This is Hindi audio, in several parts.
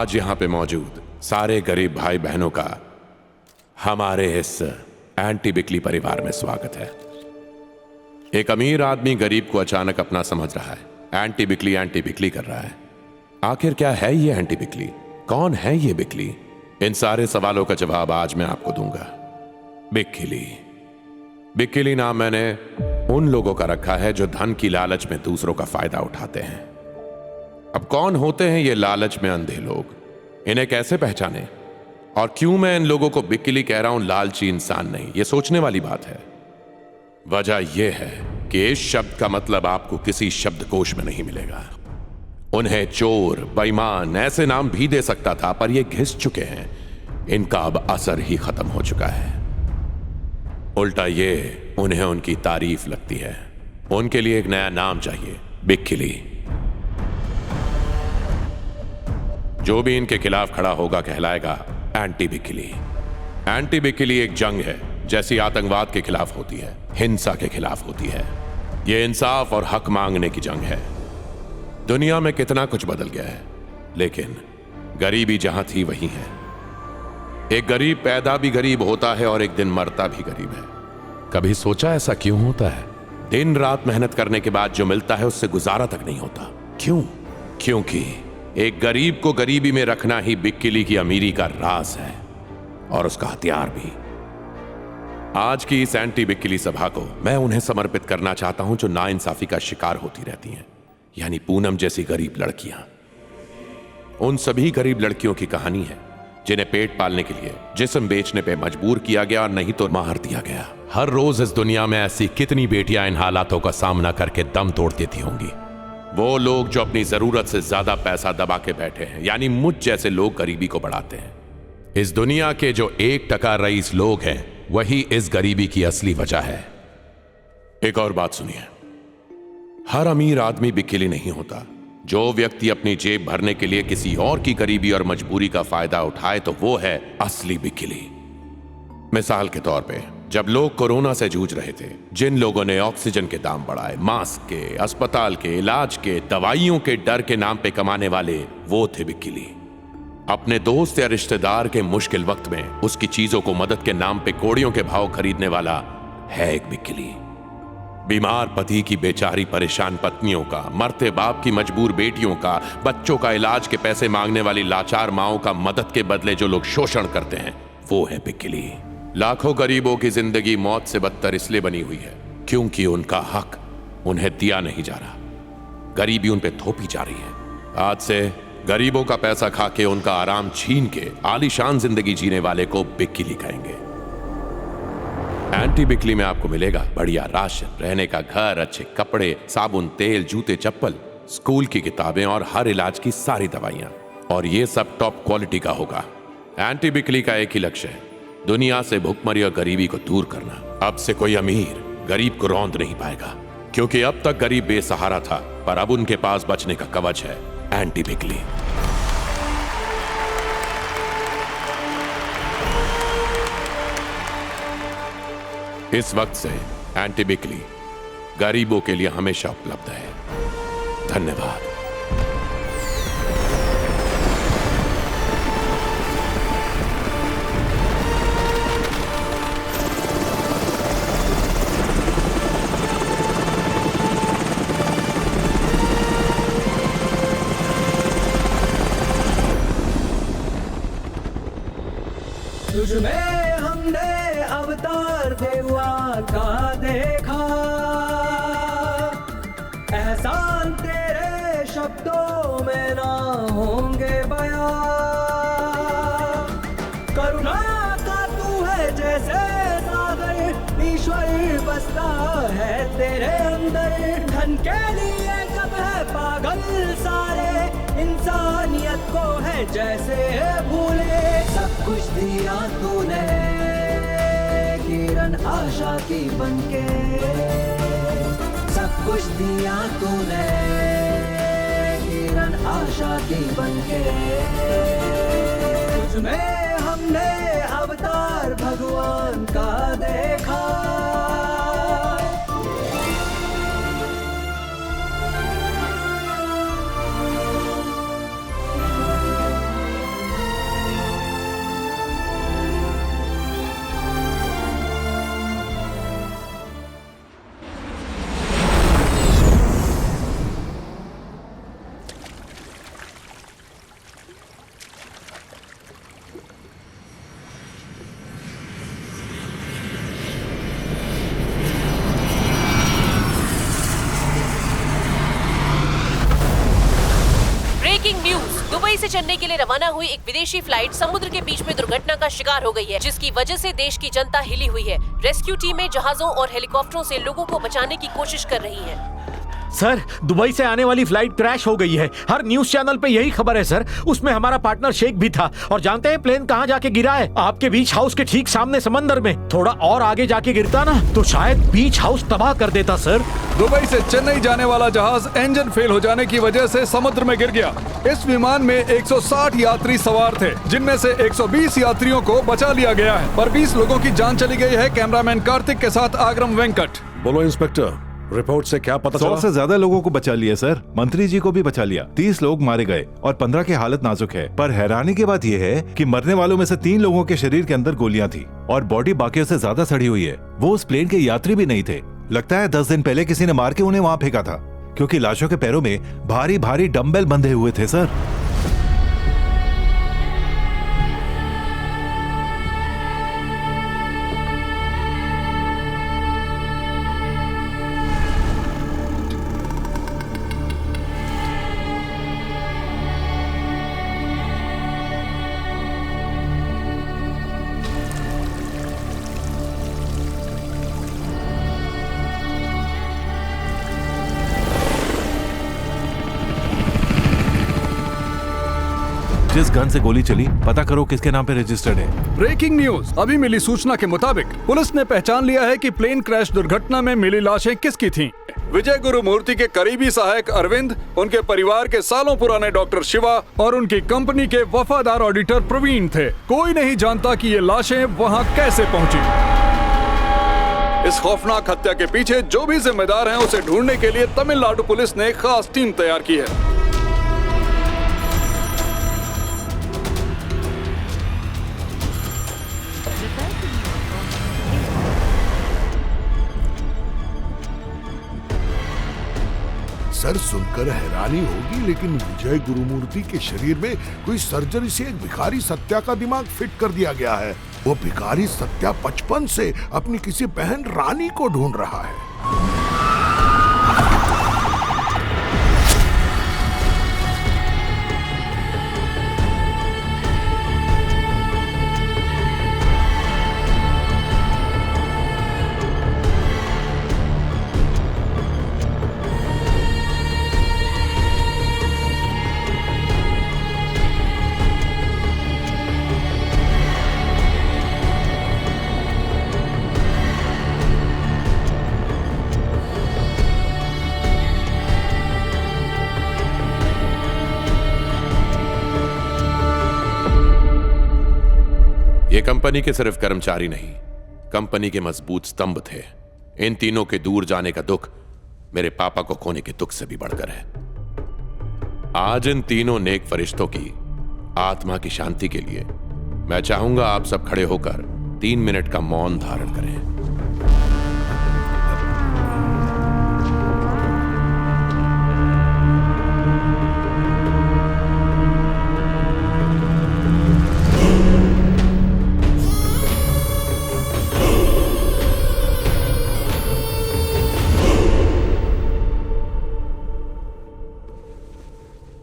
आज यहाँ पे मौजूद सारे गरीब भाई बहनों का हमारे इस एंटी बिकली परिवार में स्वागत है। एक अमीर आदमी गरीब को अचानक अपना समझ रहा है, एंटी बिकली कर रहा है। आखिर क्या है ये एंटी बिकली? कौन है ये बिकली? इन सारे सवालों का जवाब आज मैं आपको दूंगा। बिकली नाम मैंने उन लोगों का रखा है जो धन की लालच में दूसरों का फायदा उठाते हैं। अब कौन होते हैं ये लालच में अंधे लोग? इन्हें कैसे पहचाने? और क्यों मैं इन लोगों को बिकली कह रहा हूं, लालची इंसान नहीं? ये सोचने वाली बात है। वजह यह है कि इस शब्द का मतलब आपको किसी शब्दकोश में नहीं मिलेगा। उन्हें चोर, बेईमान ऐसे नाम भी दे सकता था, पर ये घिस चुके हैं। इनका अब असर ही खत्म हो चुका है। उल्टा ये उन्हें उनकी तारीफ लगती है। उनके लिए एक नया नाम चाहिए, बिकली। जो भी इनके खिलाफ खड़ा होगा कहलाएगा एंटी बिकली। एंटी बिकली एक जंग है, जैसी आतंकवाद के खिलाफ होती है, हिंसा के खिलाफ होती है। यह इंसाफ और हक मांगने की जंग है। दुनिया में कितना कुछ बदल गया है, लेकिन गरीबी जहां थी वही है। एक गरीब पैदा भी गरीब होता है और एक दिन मरता भी गरीब है। कभी सोचा ऐसा क्यों होता है? दिन रात मेहनत करने के बाद जो मिलता है उससे गुजारा तक नहीं होता। क्यों? क्योंकि एक गरीब को गरीबी में रखना ही बिकली की अमीरी का राज है, और उसका हथियार भी। आज की इस एंटी बिकली सभा को मैं उन्हें समर्पित करना चाहता हूं जो नाइंसाफी का शिकार होती रहती हैं, यानी पूनम जैसी गरीब लड़कियां। उन सभी गरीब लड़कियों की कहानी है जिन्हें पेट पालने के लिए जिस्म बेचने पे मजबूर किया गया और नहीं तो मार दिया गया। हर रोज इस दुनिया में ऐसी कितनी बेटियां इन हालातों का सामना करके दम तोड़ देती होंगी। वो लोग जो अपनी जरूरत से ज्यादा पैसा दबा के बैठे हैं, यानी मुझ जैसे लोग गरीबी को बढ़ाते हैं। इस दुनिया के जो 1% रईस लोग हैं, वही इस गरीबी की असली वजह है। एक और बात सुनिए, हर अमीर आदमी बिकली नहीं होता। जो व्यक्ति अपनी जेब भरने के लिए किसी और की गरीबी और मजबूरी का फायदा उठाए, तो वो है असली बिकली। मिसाल के तौर पे, जब लोग कोरोना से जूझ रहे थे, जिन लोगों ने ऑक्सीजन के दाम बढ़ाए, मास्क के, अस्पताल के, इलाज के, दवाइयों के डर के नाम पे कमाने वाले, वो थे बिकली। अपने दोस्त या रिश्तेदार के मुश्किल वक्त में उसकी चीजों को मदद के नाम पे कोड़ियों के भाव खरीदने वाला है एक बिकली। बीमार पति की बेचारी परेशान पत्नियों का, मरते बाप की मजबूर बेटियों का, बच्चों का इलाज के पैसे मांगने वाली लाचार माओं का मदद के बदले जो लोग शोषण करते हैं, वो है बिकली। लाखों गरीबों की जिंदगी मौत से बदतर इसलिए बनी हुई है क्योंकि उनका हक उन्हें दिया नहीं जा रहा। गरीबी उन पे थोपी जा रही है। आज से गरीबों का पैसा खा के, उनका आराम छीन के आलीशान जिंदगी जीने वाले को बिकली कहेंगे। एंटी बिकली में आपको मिलेगा बढ़िया राशन, रहने का घर, अच्छे कपड़े, साबुन, तेल, जूते, चप्पल, स्कूल की किताबें और हर इलाज की सारी दवाइयां। और ये सब टॉप क्वालिटी का होगा। एंटी बिकली का एक ही लक्ष्य है, दुनिया से भुखमरी और गरीबी को दूर करना। अब से कोई अमीर गरीब को रौंद नहीं पाएगा, क्योंकि अब तक गरीब बेसहारा था, पर अब उनके पास बचने का कवच है एंटी बिकली। इस वक्त से एंटी बिकली गरीबों के लिए हमेशा उपलब्ध है। धन्यवाद। तुझमें हमने अवतार भगवान का देखा, एहसान तेरे शब्दों में ना होंगे बयां। करुणा का तू है जैसे सागर, ईश्वर बसता है तेरे अंदर। धन के लिए जब है पागल सारे, इंसानियत को है जैसे भूले। सब कुछ दिया तूने किरण आशा की बनके, सब कुछ दिया तूने किरण आशा की बनके। तुझमें हमने अवतार भगवान का देखा। दुबई से चेन्नई के लिए रवाना हुई एक विदेशी फ्लाइट समुद्र के बीच में दुर्घटना का शिकार हो गई है, जिसकी वजह से देश की जनता हिली हुई है। रेस्क्यू टीमें जहाजों और हेलीकॉप्टरों से लोगों को बचाने की कोशिश कर रही है। सर, दुबई से आने वाली फ्लाइट क्रैश हो गई है। हर न्यूज चैनल पे यही खबर है सर। उसमें हमारा पार्टनर शेख भी था। और जानते हैं प्लेन कहाँ जाके गिरा है? आपके बीच हाउस के ठीक सामने समंदर में। थोड़ा और आगे जाके गिरता ना तो शायद बीच हाउस तबाह कर देता सर। दुबई से चेन्नई जाने वाला जहाज इंजन फेल हो जाने की वजह से समुद्र में गिर गया। इस विमान में 160 यात्री सवार थे, जिनमें से 120 यात्रियों को बचा लिया गया है, पर 20 लोगों की जान चली गई है। कैमरामैन कार्तिक के साथ आग्रम वेंकट। बोलो इंस्पेक्टर, रिपोर्ट से क्या पता चला? 100 से ज्यादा लोगों को बचा लिया सर। मंत्री जी को भी बचा लिया। 30 लोग मारे गए और 15 की हालत नाजुक है। पर हैरानी की बात यह है कि मरने वालों में से 3 लोगों के शरीर के अंदर गोलियां थी और बॉडी बाकियों से ज्यादा सड़ी हुई है। वो उस प्लेन के यात्री भी नहीं थे। लगता है 10 दिन पहले किसी ने मार के उन्हें वहाँ फेंका था, क्योंकि लाशों के पैरों में भारी भारी डंबल बंधे हुए थे सर। जिस गन से गोली चली, पता करो किसके नाम पे रजिस्टर्ड है। ब्रेकिंग न्यूज, अभी मिली सूचना के मुताबिक पुलिस ने पहचान लिया है कि प्लेन क्रैश दुर्घटना में मिली लाशें किसकी थीं। विजय गुरु मूर्ति के करीबी सहायक अरविंद, उनके परिवार के सालों पुराने डॉक्टर शिवा और उनकी कंपनी के वफादार ऑडिटर प्रवीण थे। कोई नहीं जानता कि ये लाशें वहां कैसे पहुंची। इस खौफनाक हत्या के पीछे जो भी जिम्मेदार हैं, उसे ढूंढने के लिए तमिलनाडु पुलिस ने एक खास टीम तैयार की है। सर, सुनकर हैरानी होगी, लेकिन विजय गुरुमूर्ति के शरीर में कोई सर्जरी से एक भिखारी सत्या का दिमाग फिट कर दिया गया है। वो भिखारी सत्या 55 से अपनी किसी बहन रानी को ढूंढ रहा है। ये कंपनी के सिर्फ कर्मचारी नहीं, कंपनी के मजबूत स्तंभ थे। इन तीनों के दूर जाने का दुख मेरे पापा को खोने के दुख से भी बढ़कर है। आज इन तीनों नेक फरिश्तों की आत्मा की शांति के लिए मैं चाहूंगा आप सब खड़े होकर 3 मिनट का मौन धारण करें।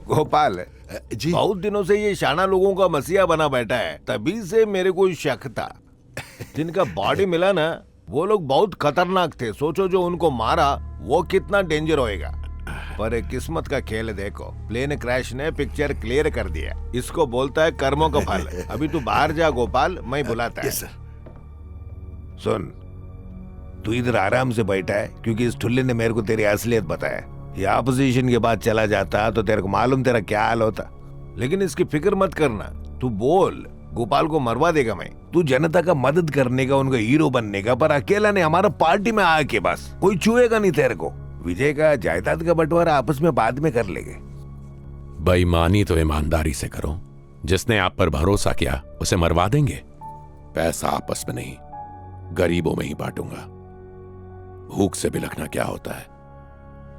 गोपाल जी, बहुत दिनों से ये शाना लोगों का मसीहा बना बैठा है, तभी से मेरे को शक था। जिनका बॉडी मिला ना, वो लोग बहुत खतरनाक थे। सोचो जो उनको मारा वो कितना डेंजर होएगा। पर एक किस्मत का खेल है। देखो, प्लेन क्रैश ने पिक्चर क्लियर कर दिया। इसको बोलता है कर्मों का फल। अभी तू बाहर जा गोपाल, मैं बुलाता है। सुन, तू इधर आराम से बैठा है, क्योंकि इस ठुल्ले ने मेरे को तेरी असलियत बताया। ये अपोजिशन के बाद चला जाता तो तेरे को मालूम तेरा क्या हाल होता। लेकिन इसकी फिक्र मत करना, तू बोल, गोपाल को मरवा देगा मैं। तू जनता का मदद करने का, उनका हीरो बनने का, पर अकेला नहीं, हमारा पार्टी में आके बस कोई छुएगा नहीं तेरे को। विजय का जायदाद का बंटवारा आपस में बाद में कर लेंगे। बेईमानी तो ईमानदारी से करो। जिसने आप पर भरोसा किया उसे मरवा देंगे। पैसा आपस में नहीं, गरीबों में ही बांटूंगा। भूख से बिलखना क्या होता है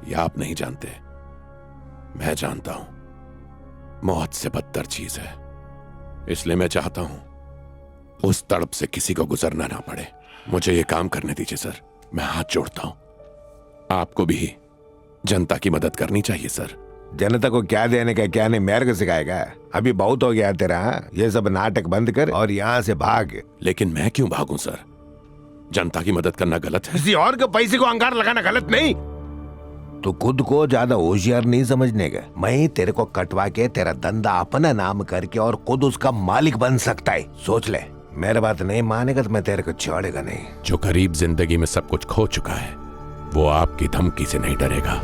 यह आप नहीं जानते, मैं जानता हूं। मौत से बदतर चीज है, इसलिए मैं चाहता हूं उस तड़प से किसी को गुजरना ना पड़े। मुझे यह काम करने दीजिए सर, मैं हाथ जोड़ता हूं। आपको भी जनता की मदद करनी चाहिए सर। जनता को क्या देने का क्या नहीं मेरे को सिखाएगा। अभी बहुत हो गया तेरा, ये सब नाटक बंद कर और यहाँ से भाग। लेकिन मैं क्यों भागूं सर? जनता की मदद करना गलत है? किसी और के पैसे को अंगार लगाना गलत नहीं। तो खुद को ज्यादा होशियार नहीं समझने का। मैं तेरे को कटवा के तेरा धंधा अपना नाम करके और खुद उसका मालिक बन सकता है, सोच ले। मेरे बात नहीं मानेगा तो मैं तेरे को छोड़ेगा नहीं। जो गरीब जिंदगी में सब कुछ खो चुका है वो आपकी धमकी से नहीं डरेगा।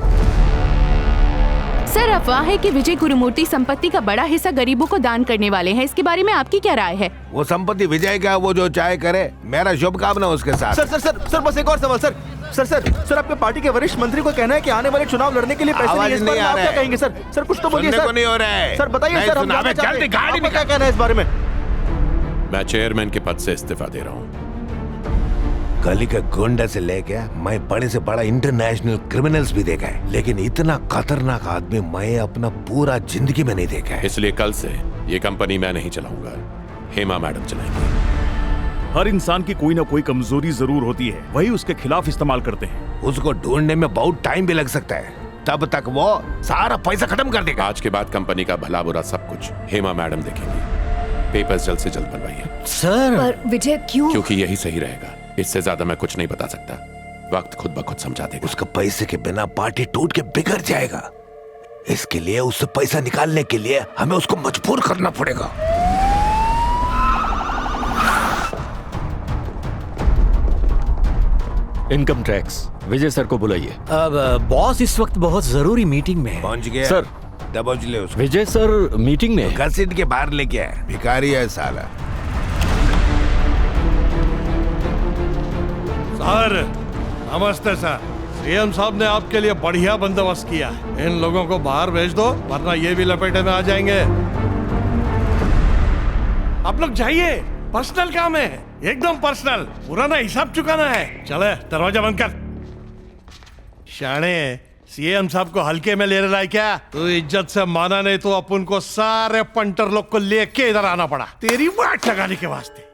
सर, अफवाह है कि विजय गुरुमूर्ति संपत्ति का बड़ा हिस्सा गरीबों को दान करने वाले हैं। इसके बारे में आपकी क्या राय है? वो संपत्ति विजय का, वो जो चाहे करे, मेरा शुभकामना उसके साथ। सर सर सर सर बस एक और सवाल सर। सर सर सर आपके पार्टी के वरिष्ठ मंत्री को कहना है कि आने वाले चुनाव लड़ने के लिए पैसे नहीं है। इस बारे में आप क्या कहेंगे सर? सर कुछ तो बोलिए सर। नहीं हो रहा है सर, बताइए सर, हम जानना चाहते हैं। आपका क्या कहना है इस बारे में? मैं चेयरमैन के पद से इस्तीफा दे रहा हूँ। गली के गुंडे से लेके मैं बड़े से बड़ा इंटरनेशनल क्रिमिनल्स भी देखा है, लेकिन इतना खतरनाक आदमी मैं अपना पूरा जिंदगी में नहीं देखा है। इसलिए कल से ये कंपनी मैं नहीं चलाऊंगा, हेमा मैडम चलाएंगे। हर इंसान की कोई ना कोई कमजोरी जरूर होती है, वही उसके खिलाफ इस्तेमाल करते हैं। उसको ढूंढने में बहुत टाइम भी लग सकता है, तब तक वो सारा पैसा खत्म कर देगा। आज के बाद कंपनी का भला बुरा सब कुछ हेमा मैडम देखेंगी। पेपर्स जल्द से जल्द बनवाइए। सर, पर विजय क्यों? क्योंकि यही सही रहेगा, इससे ज्यादा मैं कुछ नहीं बता सकता। वक्त खुद ब खुद समझा देगा। उसका पैसे के बिना पार्टी टूट के बिगड़ जाएगा। इसके लिए उससे पैसा निकालने के लिए हमें उसको मजबूर करना पड़ेगा। इनकम टैक्स विजय सर को बुलाइए। अब बॉस इस वक्त बहुत जरूरी मीटिंग में है। पहुंच गया सर। दबोच ले उसको। विजय सर मीटिंग में है। घसीट के बाहर लेके आए, भिखारी है साला। सर नमस्ते सर। सीएम साहब ने आपके लिए बढ़िया बंदोबस्त किया है। इन लोगों को बाहर भेज दो वरना ये भी लपेटे में आ जाएंगे। आप लोग जाइए, पर्सनल काम है, एकदम पर्सनल। पुराना हिसाब चुकाना है। चले दरवाजा बंद कर। शाणे, सीएम साहब को हल्के में ले रहा है क्या? तू इज्जत से माना नहीं तो अपन को सारे पंटर लोग को लेके इधर आना पड़ा तेरी वाट लगाने के वास्ते।